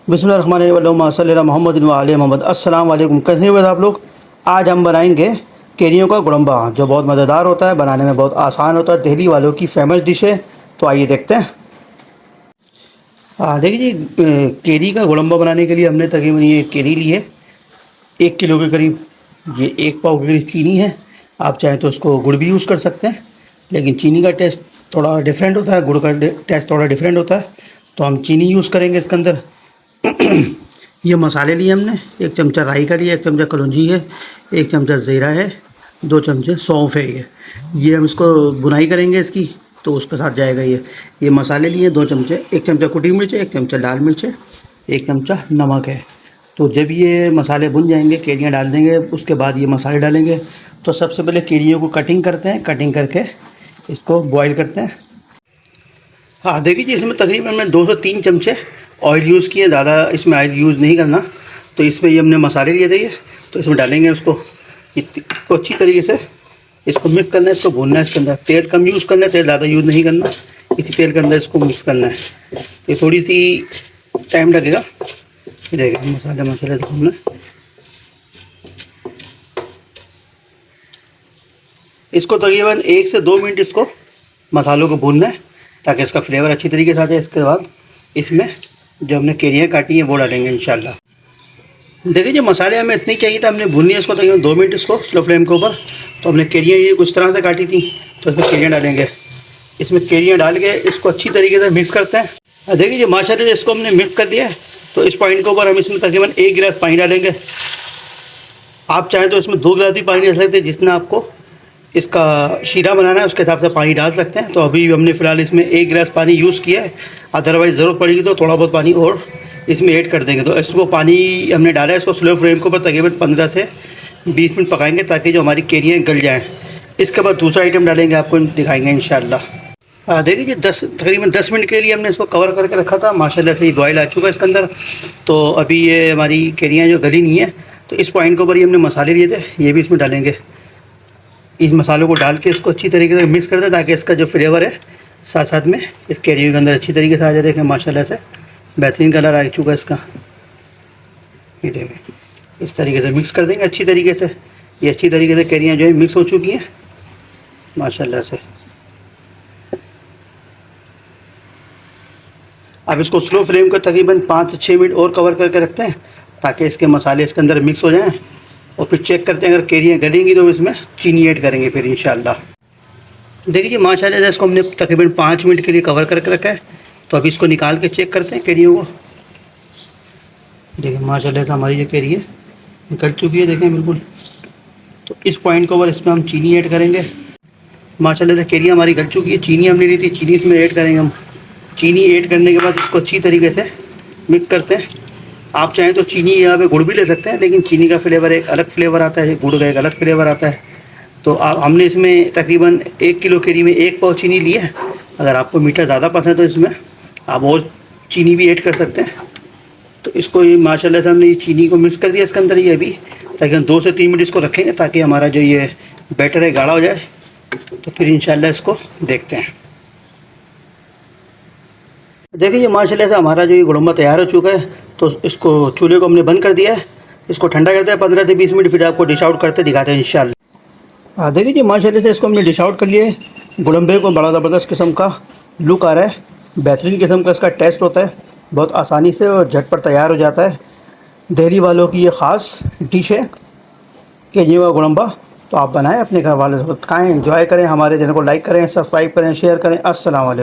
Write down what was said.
बिस्मिल्लाहिर्रहमानिर्रहीम सल्लल्लाहु मोहम्मद व आले मोहम्मद। अस्सलाम वालेकुम। कैसे हो आप लोग? आज हम बनाएंगे केरियों का गुड़म्बा, जो बहुत मज़ेदार होता है, बनाने में बहुत आसान होता है, दिल्ली वालों की फेमस डिश है। तो आइए देखते हैं। देखिए जी, केरी का गुड़म्बा बनाने के लिए हमने तकरीबन ये केरी ली है 1 किलो के करीब। ये 1 पाव के करीब चीनी है। आप चाहें तो उसको गुड़ भी यूज़ कर सकते हैं, लेकिन चीनी का टेस्ट थोड़ा डिफरेंट होता है, गुड़ का टेस्ट थोड़ा डिफरेंट होता है, तो हम चीनी यूज़ करेंगे इसके अंदर। ये मसाले लिए हमने, 1 चमचा राई का लिया, 1 चमचा कलौंजी है, 1 चमचा ज़ीरा है, 2 चमचे सौंफ है। ये हम इसको बुनाई करेंगे इसकी, तो उसके साथ जाएगा ये मसाले लिए 2 चमचे, 1 चमचा कुटी मिर्च है, 1 चमचा लाल मिर्च है, 1 चमचा नमक है। तो जब ये मसाले भुन जाएंगे, केरियाँ डाल देंगे, उसके बाद ये मसाले डालेंगे। तो सबसे पहले केरियों को कटिंग करते हैं, कटिंग करके इसको बॉईल करते हैं। देखिए जी, इसमें तकरीबन मैं 2 से 3 चमचे ऑयल यूज़ किए, ज़्यादा इसमें ऑयल यूज़ नहीं करना। तो इसमें ये हमने मसाले लिए थे ये, तो इसमें डालेंगे उसको अच्छी तरीके से इसको मिक्स करना है, इसको भूनना है। इसके अंदर तेल कम यूज़ करना है, तेल ज़्यादा यूज़ नहीं करना। इसी तेल के अंदर इसको मिक्स करना है। ये थोड़ी सी टाइम लगेगा। देखिए मसाले भूनना, इसको तकरीबन 1 से 2 मिनट इसको मसालों को भूनना है, ताकि इसका फ्लेवर अच्छी तरीके से आ जाए। इसके बाद इसमें जो हमने केरियाँ काटी हैं वो डालेंगे इंशाल्लाह। देखिए जो मसाले हमें इतनी चाहिए था, हमने भूनी है इसको तकरीबन 2 मिनट इसको स्लो फ्लेम के ऊपर। तो हमने केरियाँ ये कुछ तरह से काटी थी, तो इसमें केरियाँ डालेंगे। इसमें केरियाँ डाल के इसको अच्छी तरीके से मिक्स करते हैं। देखिए जी माशाल्लाह से इसको हमने मिक्स कर दिया है। तो इस पॉइंट के ऊपर हम इसमें तकरीबन 1 गिलास पानी डालेंगे। आप चाहें तो इसमें 2 गिलास भी पानी डाल सकते हैं, जितना आपको इसका शीरा बनाना है उसके हिसाब से पानी डाल सकते हैं। तो अभी हमने फ़िलहाल इसमें 1 गिलास पानी यूज़ किया है, अदरवाइज़ ज़रूरत पड़ेगी तो थोड़ा बहुत पानी और इसमें ऐड कर देंगे। तो इसको पानी हमने डाला है, इसको स्लो फ्लेम के ऊपर तकरीबन 15 से 20 मिनट पकाएंगे, ताकि जो हमारी केरियाँ गल जाएँ। इसके बाद दूसरा आइटम डालेंगे, आपको दिखाएँगे इंशाल्लाह। देखिए जी तकरीबन 10 मिनट के लिए हमने इसको कवर करके रखा था। माशाल्लाह से बॉयल आ चुका है इसके अंदर। तो अभी ये हमारी केरियाँ जो गली नहीं है, तो इस पॉइंट के ऊपर ही हमने मसाले लिए थे, ये भी इसमें डालेंगे। इस मसालों को डाल के इसको अच्छी तरीके से मिक्स कर दें, ताकि इसका जो फ्लेवर है साथ साथ में इस केरियों के अंदर अच्छी तरीके से आ जाए। देखें माशाल्लाह से बेहतरीन कलर आ चुका है इसका। ये देखें इस तरीके से मिक्स कर देंगे अच्छी तरीके से। ये अच्छी तरीके से केरियाँ जो है मिक्स हो चुकी हैं माशाल्लाह से। अब इसको स्लो फ्लेम को तकरीबन 5 से 6 मिनट और कवर करके रखते हैं, ताकि इसके मसाले इसके अंदर मिक्स हो जाएँ। और फिर चेक करते हैं, अगर केरियाँ गलेंगी तो इसमें चीनी ऐड करेंगे फिर इंशाल्लाह। देखिए माशाल्लाह इसको हमने तकरीबन 5 मिनट के लिए कवर करके रखा है। तो अभी इसको निकाल के चेक करते हैं केरियों को। देखिए माशाल्लाह से हमारी जो केरी है गल चुकी है, देखें बिल्कुल। तो इस पॉइंट के ऊपर इसमें हम चीनी ऐड करेंगे। माशाल्लाह से केरियाँ हमारी गल चुकी है, चीनी हमने ली थी, चीनी इसमें ऐड करेंगे हम। चीनी ऐड करने के बाद इसको अच्छी तरीके से मिक्स करते हैं। आप चाहें तो चीनी यहाँ पे गुड़ भी ले सकते हैं, लेकिन चीनी का फ्लेवर एक अलग फ्लेवर आता है, गुड़ का एक अलग फ्लेवर आता है। तो हमने इसमें तकरीबन 1 किलो केरी में 1 पाव चीनी ली है। अगर आपको मीठा ज़्यादा पसंद है तो इसमें आप और चीनी भी ऐड कर सकते हैं। तो इसको ये माशाल्लाह से हमने ये चीनी को मिक्स कर दिया इसके अंदर ये अभी, ताकि हम 2 से 3 मिनट इसको रखेंगे, ताकि हमारा जो ये बैटर है गाढ़ा हो जाए। तो फिर इंशाल्लाह इसको देखते हैं। देखिए माशाल्लाह से हमारा जो ये गुड़म्बा तैयार हो चुका है। तो इसको चूल्हे को हमने बंद कर दिया है, इसको ठंडा करते हैं 15 से 20 मिनट, फिर आपको डिश आउट करते दिखाते हैं इंशाल्लाह। देखिए जी माशाल्लाह से इसको हमने डिश आउट कर लिया है। गुड़म्बे को बड़ा ज़बरदस्त किस्म का लुक आ रहा है, बेहतरीन किस्म का इसका टेस्ट होता है, बहुत आसानी से और झटपट तैयार हो जाता है। दिल्ली वालों की ये ख़ास डिश है केरियों का गुड़म्बा। तो आप बनाएं, अपने घर वालों को खाएँ, एंजॉय करें। हमारे चैनल को लाइक करें, सब्सक्राइब करें, शेयर करें। अस्सलाम वालेकुम।